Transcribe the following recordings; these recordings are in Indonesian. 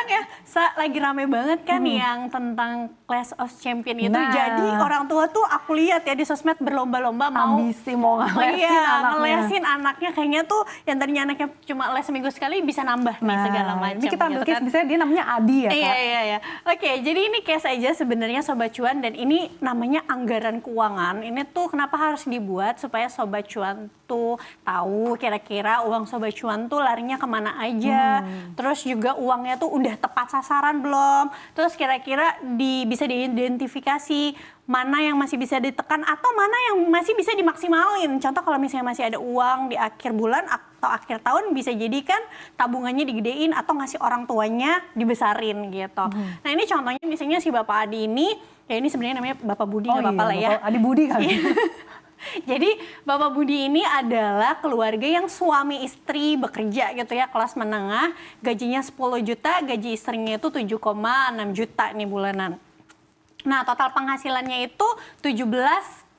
sekarang ya lagi rame banget kan yang tentang Clash of Champion itu. Jadi orang tua tuh aku lihat ya di sosmed berlomba-lomba mau ambisi mau ngelesin anaknya. Kayaknya tuh yang tadinya anaknya cuma les seminggu sekali bisa nambah nih segala macam. Ini kita ambil gitu case, misalnya dia namanya Adi ya Kak? Iya. Oke, jadi ini case aja sebenarnya Sobat Cuan, dan ini namanya anggaran keuangan. Ini tuh kenapa harus dibuat supaya Sobat Cuan tuh tahu kira-kira uang Sobat Cuan tuh larinya kemana aja. Terus juga uangnya tuh udah tepat sasaran belum. Terus kira-kira bisa diidentifikasi mana yang masih bisa ditekan atau mana yang masih bisa dimaksimalin. Contoh kalau misalnya masih ada uang di akhir bulan atau akhir tahun, bisa jadi kan tabungannya digedein atau ngasih orang tuanya dibesarin gitu. Nah ini contohnya misalnya si Bapak Adi ini, ya ini sebenarnya namanya Bapak Budi, nggak apa-apa lah ya. Adi Budi kan. Jadi Bapak Budi ini adalah keluarga yang suami istri bekerja gitu ya, kelas menengah, gajinya 10 juta, gaji istrinya itu 7,6 juta nih bulanan. Nah total penghasilannya itu 17,5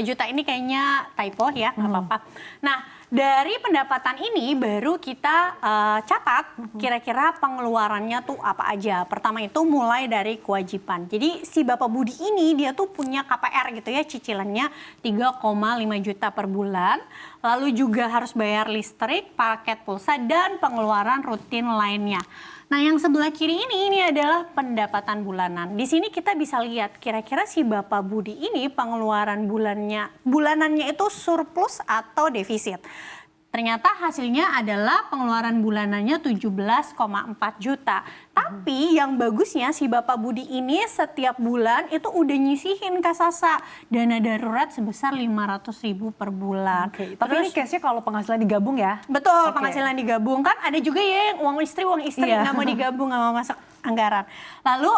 juta, ini kayaknya typo ya, nggak apa-apa. Nah dari pendapatan ini baru kita catat kira-kira pengeluarannya tuh apa aja. Pertama itu mulai dari kewajiban. Jadi si Bapak Budi ini dia tuh punya KPR gitu ya, cicilannya 3,5 juta per bulan. Lalu juga harus bayar listrik, paket pulsa, dan pengeluaran rutin lainnya. Nah yang sebelah kiri ini adalah pendapatan bulanan. Di sini kita bisa lihat kira-kira si Bapak Budi ini pengeluaran bulanannya itu surplus atau defisit. Ternyata hasilnya adalah pengeluaran bulanannya 17,4 juta. Tapi yang bagusnya si Bapak Budi ini setiap bulan itu udah nyisihin ke Sasa dana darurat sebesar 500.000 per bulan. Tapi ini case-nya kalau penghasilan digabung ya? Betul, penghasilan digabung. Kan ada juga ya yang uang istri nggak mau digabung, nggak mau masuk anggaran. Lalu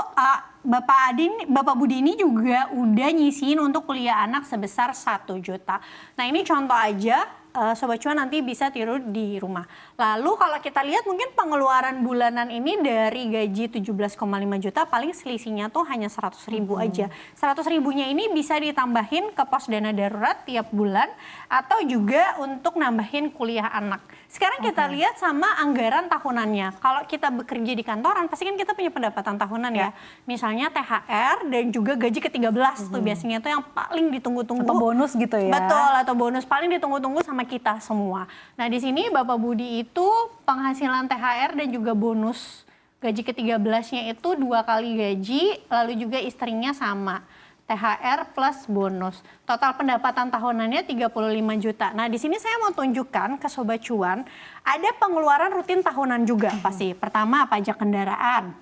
Bapak Budi ini juga udah nyisihin untuk kuliah anak sebesar 1 juta. Nah ini contoh aja. Sobat Cuan nanti bisa tiru di rumah. Lalu kalau kita lihat mungkin pengeluaran bulanan ini dari gaji 17,5 juta paling selisihnya tuh hanya 100.000 aja. 100.000-nya ini bisa ditambahin ke pos dana darurat tiap bulan atau juga untuk nambahin kuliah anak. Sekarang kita lihat sama anggaran tahunannya. Kalau kita bekerja di kantoran pasti kan kita punya pendapatan tahunan ya. Misalnya THR dan juga gaji ke-13 tuh biasanya tuh yang paling ditunggu-tunggu. Atau bonus gitu ya. Betul, atau bonus paling ditunggu-tunggu sama kita semua. Nah di sini Bapak Budi itu penghasilan THR dan juga bonus gaji ke-13-nya itu 2 kali gaji, lalu juga istrinya sama. THR plus bonus. Total pendapatan tahunannya 35 juta. Nah di sini saya mau tunjukkan ke Sobat Cuan, ada pengeluaran rutin tahunan juga pasti. Pertama pajak kendaraan.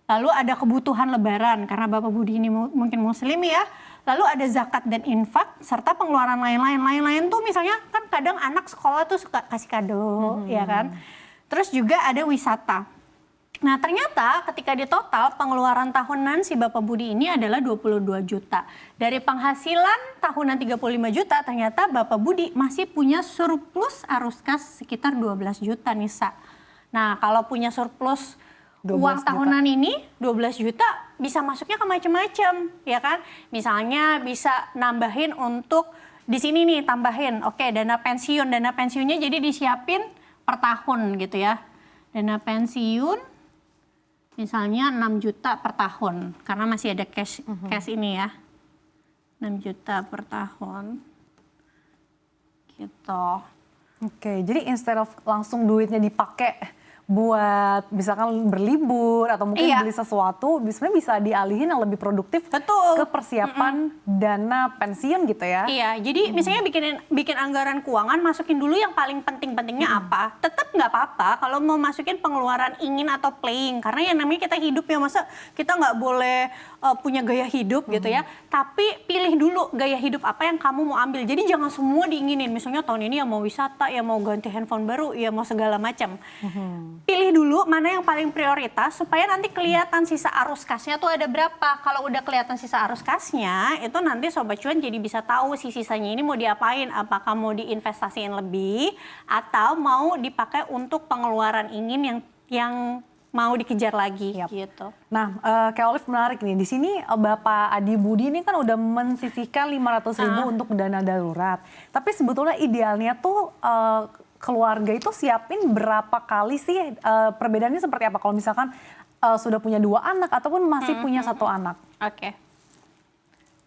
Lalu ada kebutuhan lebaran, karena Bapak Budi ini mungkin muslim ya. Lalu ada zakat dan infak, serta pengeluaran lain-lain tuh misalnya kan kadang anak sekolah tuh suka kasih kado, ya kan. Terus juga ada wisata. Nah ternyata ketika di total pengeluaran tahunan si Bapak Budi ini adalah 22 juta. Dari penghasilan tahunan 35 juta ternyata Bapak Budi masih punya surplus arus kas sekitar 12 juta nih Sa. Nah kalau punya surplus uang tahunan ini 12 juta bisa masuknya ke macam-macam ya kan. Misalnya bisa nambahin untuk di sini nih tambahin dana pensiun. Dana pensiunnya jadi disiapin per tahun gitu ya. Dana pensiun misalnya 6 juta per tahun karena masih ada cash ini ya. 6 juta per tahun. Gitu. Oke, jadi instead of langsung duitnya dipakai buat misalkan berlibur atau mungkin beli sesuatu, sebenarnya bisa dialihin yang lebih produktif ke persiapan dana pensiun gitu ya. Iya, jadi misalnya bikin anggaran keuangan, masukin dulu yang paling penting-pentingnya apa. Tetap nggak apa-apa kalau mau masukin pengeluaran ingin atau playing, karena yang namanya kita hidup ya, masa kita nggak boleh punya gaya hidup gitu ya. Tapi pilih dulu gaya hidup apa yang kamu mau ambil. Jadi jangan semua diinginin. Misalnya tahun ini ya mau wisata, ya mau ganti handphone baru, ya mau segala macam. Pilih dulu mana yang paling prioritas supaya nanti kelihatan sisa arus kasnya tuh ada berapa. Kalau udah kelihatan sisa arus kasnya, itu nanti Sobat Cuan jadi bisa tahu si sisanya ini mau diapain. Apakah mau diinvestasiin lebih atau mau dipakai untuk pengeluaran ingin yang mau dikejar lagi gitu. Nah, Kak Olive menarik nih. Di sini Bapak Adi Budi ini kan udah mensisihkan 500.000 untuk dana darurat. Tapi sebetulnya idealnya tuh keluarga itu siapin berapa kali sih? Perbedaannya seperti apa kalau misalkan sudah punya 2 anak ataupun masih punya 1 anak? Oke.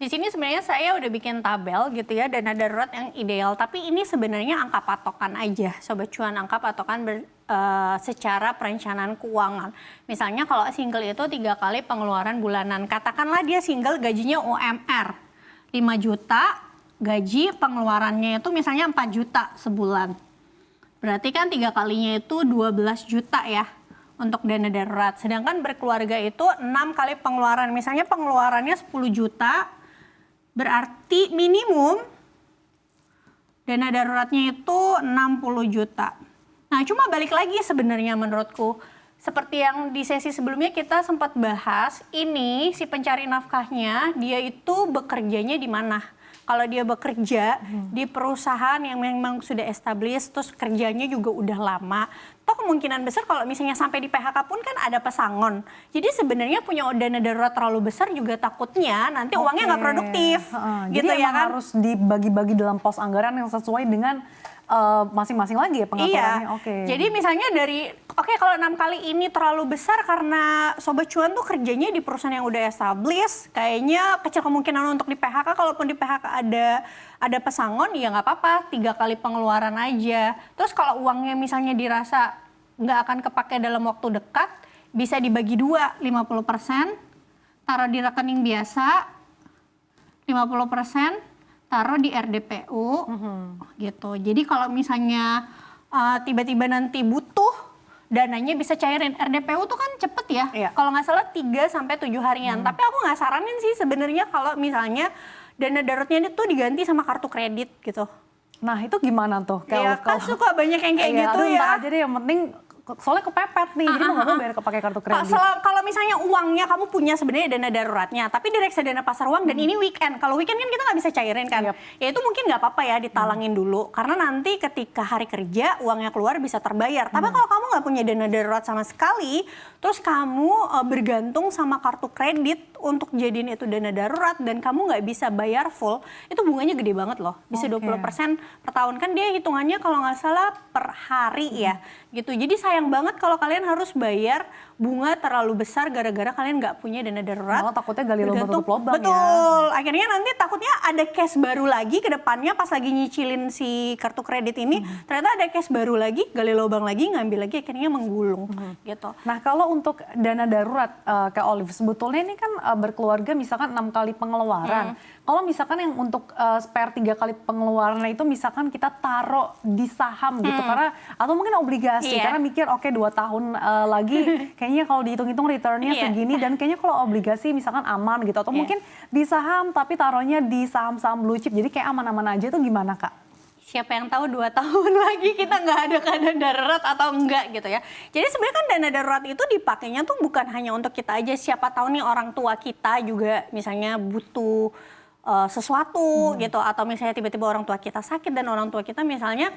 Di sini sebenarnya saya udah bikin tabel gitu ya, dana darurat yang ideal. Tapi ini sebenarnya angka patokan aja, Sobat Cuan, angka patokan secara perencanaan keuangan. Misalnya kalau single itu 3 kali pengeluaran bulanan. Katakanlah dia single gajinya UMR 5 juta, gaji pengeluarannya itu misalnya 4 juta sebulan. Berarti kan 3 kalinya itu 12 juta ya untuk dana darurat. Sedangkan berkeluarga itu 6 kali pengeluaran. Misalnya pengeluarannya 10 juta, berarti minimum dana daruratnya itu 60 juta. Nah, cuma balik lagi sebenarnya menurutku, seperti yang di sesi sebelumnya kita sempat bahas, ini si pencari nafkahnya dia itu bekerjanya di mana? Kalau dia bekerja di perusahaan yang memang sudah established, terus kerjanya juga udah lama, toh kemungkinan besar kalau misalnya sampai di PHK pun kan ada pesangon. Jadi sebenarnya punya dana darurat terlalu besar juga takutnya nanti uangnya nggak produktif. Gitu jadi ya kan? harus dibagi-bagi dalam pos anggaran yang sesuai dengan masing-masing lagi ya pengaturannya. Iya. Jadi misalnya kalau 6 kali ini terlalu besar karena Sobat Cuan tuh kerjanya di perusahaan yang udah established, kayaknya kecil kemungkinan untuk di PHK. Kalaupun di PHK ada pesangon, ya nggak apa-apa, 3 kali pengeluaran aja. Terus kalau uangnya misalnya dirasa nggak akan kepake dalam waktu dekat, bisa dibagi 2, 50% taruh di rekening biasa, 50% taruh di RDPU gitu. Jadi kalau misalnya tiba-tiba nanti butuh dananya bisa cairin. RDPU tuh kan cepet ya. Iya. Kalau nggak salah 3-7 harian. Tapi aku nggak saranin sih sebenarnya kalau misalnya dana daruratnya itu diganti sama kartu kredit gitu. Nah itu gimana tuh? Iya, kan suka banyak yang kayak gitu aduh, ya. Ntar aja deh, yang penting soalnya kepepet nih, jadi mau nggak mau bayar pakai kartu kredit. Kalau misalnya uangnya kamu punya sebenarnya dana daruratnya, tapi di reksadana pasar uang dan ini weekend. Kalau weekend kan kita nggak bisa cairin kan. Yep. Ya itu mungkin nggak apa-apa ya ditalangin dulu, karena nanti ketika hari kerja uangnya keluar bisa terbayar. Tapi kalau kamu nggak punya dana darurat sama sekali, terus kamu bergantung sama kartu kredit untuk jadiin itu dana darurat dan kamu nggak bisa bayar full, itu bunganya gede banget loh. Bisa 20% per tahun, kan dia hitungannya kalau nggak salah per hari ya gitu. Jadi sayang banget kalau kalian harus bayar bunga terlalu besar gara-gara kalian nggak punya dana darurat. Malah takutnya gali lubang tutup lubang. Betul. Akhirnya nanti takutnya ada cash baru lagi ke depannya pas lagi nyicilin si kartu kredit ini, ternyata ada cash baru lagi, gali lubang lagi, ngambil lagi, akhirnya menggulung gitu. Nah kalau untuk dana darurat Kak Olive, sebetulnya ini kan berkeluarga misalkan 6 kali pengeluaran. Kalau misalkan yang untuk spare 3 kali pengeluaran itu misalkan kita taruh di saham gitu, karena atau mungkin obligasi, karena mikir oke 2 tahun lagi kayaknya kalau dihitung-hitung returnnya segini, dan kayaknya kalau obligasi misalkan aman gitu, atau mungkin di saham tapi taruhnya di saham-saham blue chip, jadi kayak aman-aman aja, itu gimana Kak? Siapa yang tahu 2 tahun lagi kita nggak ada keadaan darurat atau enggak gitu ya. Jadi sebenarnya kan dana darurat itu dipakainya tuh bukan hanya untuk kita aja, siapa tahu nih orang tua kita juga misalnya butuh sesuatu gitu, atau misalnya tiba-tiba orang tua kita sakit dan orang tua kita misalnya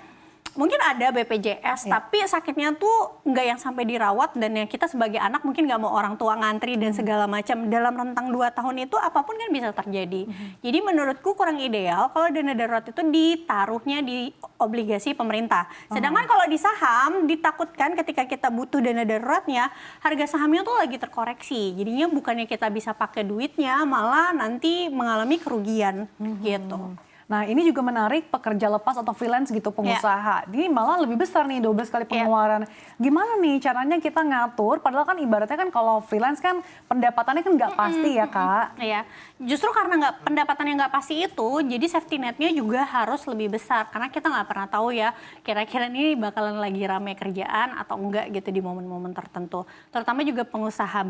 mungkin ada BPJS, tapi sakitnya tuh nggak yang sampai dirawat, dan yang kita sebagai anak mungkin nggak mau orang tua ngantri dan segala macam. Dalam rentang 2 tahun itu apapun kan bisa terjadi. Jadi menurutku kurang ideal kalau dana darurat itu ditaruhnya di obligasi pemerintah. Sedangkan kalau di saham ditakutkan ketika kita butuh dana daruratnya, harga sahamnya tuh lagi terkoreksi. Jadinya bukannya kita bisa pakai duitnya, malah nanti mengalami kerugian gitu. Nah ini juga menarik, pekerja lepas atau freelance gitu, pengusaha. Ini malah lebih besar nih, 12 kali pengeluaran. Gimana nih caranya kita ngatur, padahal kan ibaratnya kan kalau freelance kan pendapatannya kan nggak pasti ya Kak. Iya, justru karena pendapatannya nggak pasti itu, jadi safety netnya juga harus lebih besar. Karena kita nggak pernah tahu ya, kira-kira ini bakalan lagi rame kerjaan atau enggak gitu di momen-momen tertentu. Terutama juga pengusaha,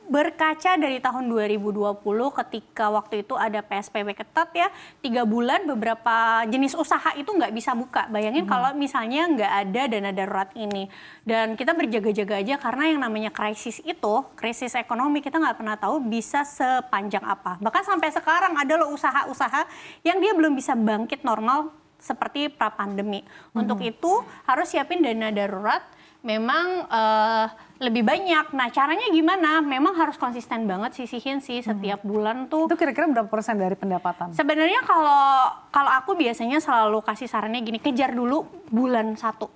berkaca dari tahun 2020 ketika waktu itu ada PSBB ketat ya, 3 bulan beberapa jenis usaha itu nggak bisa buka. Bayangin kalau misalnya nggak ada dana darurat ini. Dan kita berjaga-jaga aja karena yang namanya krisis itu, krisis ekonomi, kita nggak pernah tahu bisa sepanjang apa. Bahkan sampai sekarang ada loh usaha-usaha yang dia belum bisa bangkit normal seperti pra-pandemi. Untuk itu harus siapin dana darurat memang lebih banyak. Nah caranya gimana? Memang harus konsisten banget sisihin sih setiap bulan tuh. Itu kira-kira berapa persen dari pendapatan? Sebenarnya kalau aku biasanya selalu kasih sarannya gini, kejar dulu bulan 1.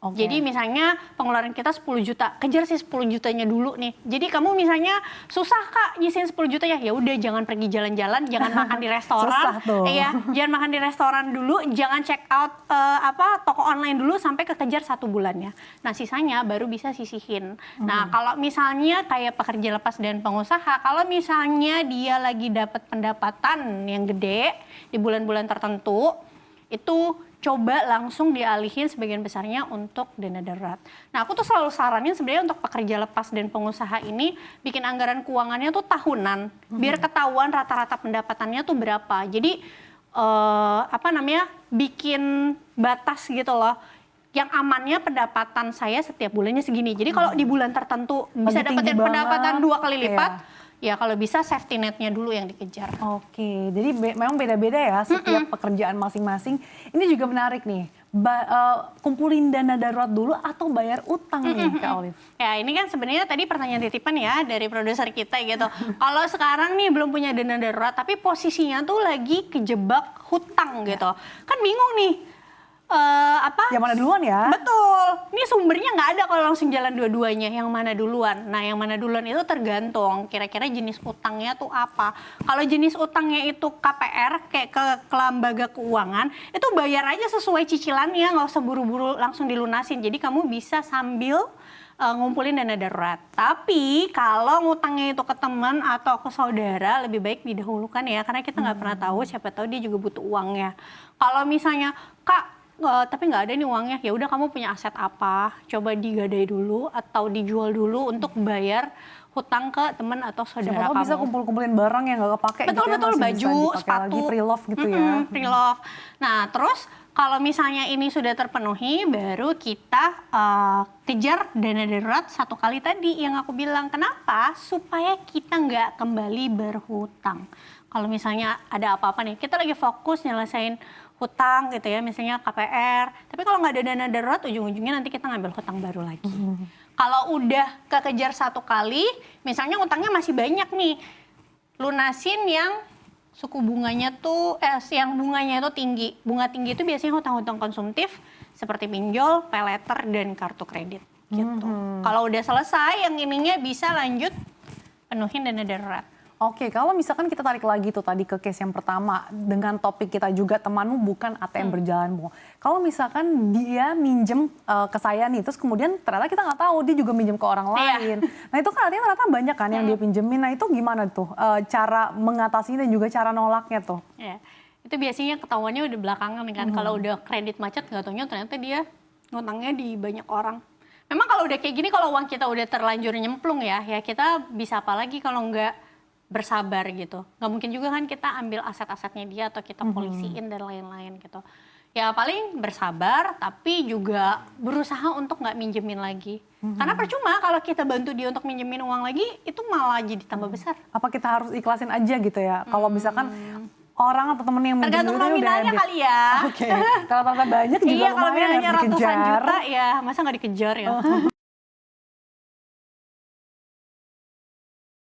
Jadi misalnya pengeluaran kita 10 juta, kejar sih 10 jutanya dulu nih. Jadi kamu misalnya susah Kak nyisain 10 juta ya udah jangan pergi jalan-jalan, jangan makan di restoran. Susah tuh. Iya, jangan makan di restoran dulu, jangan check out toko online dulu sampai kekejar 1 bulannya. Nah, sisanya baru bisa sisihin. Nah, kalau misalnya kayak pekerja lepas dan pengusaha, kalau misalnya dia lagi dapat pendapatan yang gede di bulan-bulan tertentu, itu coba langsung dialihin sebagian besarnya untuk dana darurat. Nah, aku tuh selalu saranin sebenarnya untuk pekerja lepas dan pengusaha ini bikin anggaran keuangannya tuh tahunan, biar ketahuan rata-rata pendapatannya tuh berapa. Jadi bikin batas gitu loh. Yang amannya pendapatan saya setiap bulannya segini. Jadi kalau di bulan tertentu bisa dapetin pendapatan 2 kali lipat. Ya kalau bisa safety net-nya dulu yang dikejar. Oke, jadi memang beda-beda ya setiap pekerjaan masing-masing. Ini juga menarik nih, kumpulin dana darurat dulu atau bayar utang nih Kak Olive? Ya ini kan sebenarnya tadi pertanyaan titipan ya dari produser kita gitu. Kalau sekarang nih belum punya dana darurat tapi posisinya tuh lagi kejebak hutang gitu. Kan bingung nih. Yang mana duluan ya? Betul. Ini sumbernya nggak ada kalau langsung jalan dua-duanya. Yang mana duluan? Nah, yang mana duluan itu tergantung. Kira-kira jenis utangnya tuh apa? Kalau jenis utangnya itu KPR, kayak ke lembaga keuangan, itu bayar aja sesuai cicilannya, nggak usah buru-buru langsung dilunasin. Jadi kamu bisa sambil ngumpulin dana darurat. Tapi kalau ngutangnya itu ke teman atau ke saudara, lebih baik didahulukan ya, karena kita nggak pernah tahu. Siapa tahu dia juga butuh uangnya. Kalau misalnya Kak, tapi nggak ada nih uangnya, ya udah kamu punya aset apa, coba digadai dulu atau dijual dulu untuk bayar hutang ke teman atau saudara kamu. Bisa kumpul-kumpulin barang yang nggak kepake betul, gitu betul, ya, baju, sepatu, lagi pre-love gitu ya. Pre-love. Nah terus kalau misalnya ini sudah terpenuhi, baru kita kejar dana darurat 1 kali tadi yang aku bilang. Kenapa? Supaya kita nggak kembali berhutang. Kalau misalnya ada apa-apa nih, kita lagi fokus nyelesain hutang gitu ya, misalnya KPR. Tapi kalau nggak ada dana darurat, ujung-ujungnya nanti kita ngambil hutang baru lagi. Kalau udah kekejar 1 kali, misalnya hutangnya masih banyak nih, lunasin yang suku bunganya tuh, yang bunganya itu tinggi. Bunga tinggi itu biasanya hutang-hutang konsumtif seperti pinjol, paylater, dan kartu kredit gitu. Kalau udah selesai, yang ininya bisa lanjut penuhin dana darurat. Oke, kalau misalkan kita tarik lagi tuh tadi ke case yang pertama dengan topik kita juga temanmu bukan ATM berjalanmu. Kalau misalkan dia minjem ke saya nih, terus kemudian ternyata kita nggak tahu dia juga minjem ke orang lain. Nah itu kan artinya ternyata banyak kan yang dia pinjemin. Nah itu gimana tuh cara mengatasi dan juga cara nolaknya tuh? Ya, itu biasanya ketahuannya udah belakangan kan. Kalau udah kredit macet nggak taunya ternyata dia ngutangnya di banyak orang. Memang kalau udah kayak gini, kalau uang kita udah terlanjur nyemplung ya kita bisa apa lagi kalau nggak bersabar gitu. Nggak mungkin juga kan kita ambil aset-asetnya dia atau kita polisiin dan lain-lain gitu. Ya paling bersabar tapi juga berusaha untuk nggak minjemin lagi. Karena percuma kalau kita bantu dia untuk minjemin uang lagi, itu malah jadi tambah besar. Apa kita harus ikhlasin aja gitu ya? Kalau misalkan orang atau temen yang minjem tergantung nominalnya kali ya. Oke, kalau ternyata banyak juga iya, kalau lumayan nominalnya harus ratusan dikejar. juta ya masa nggak dikejar ya.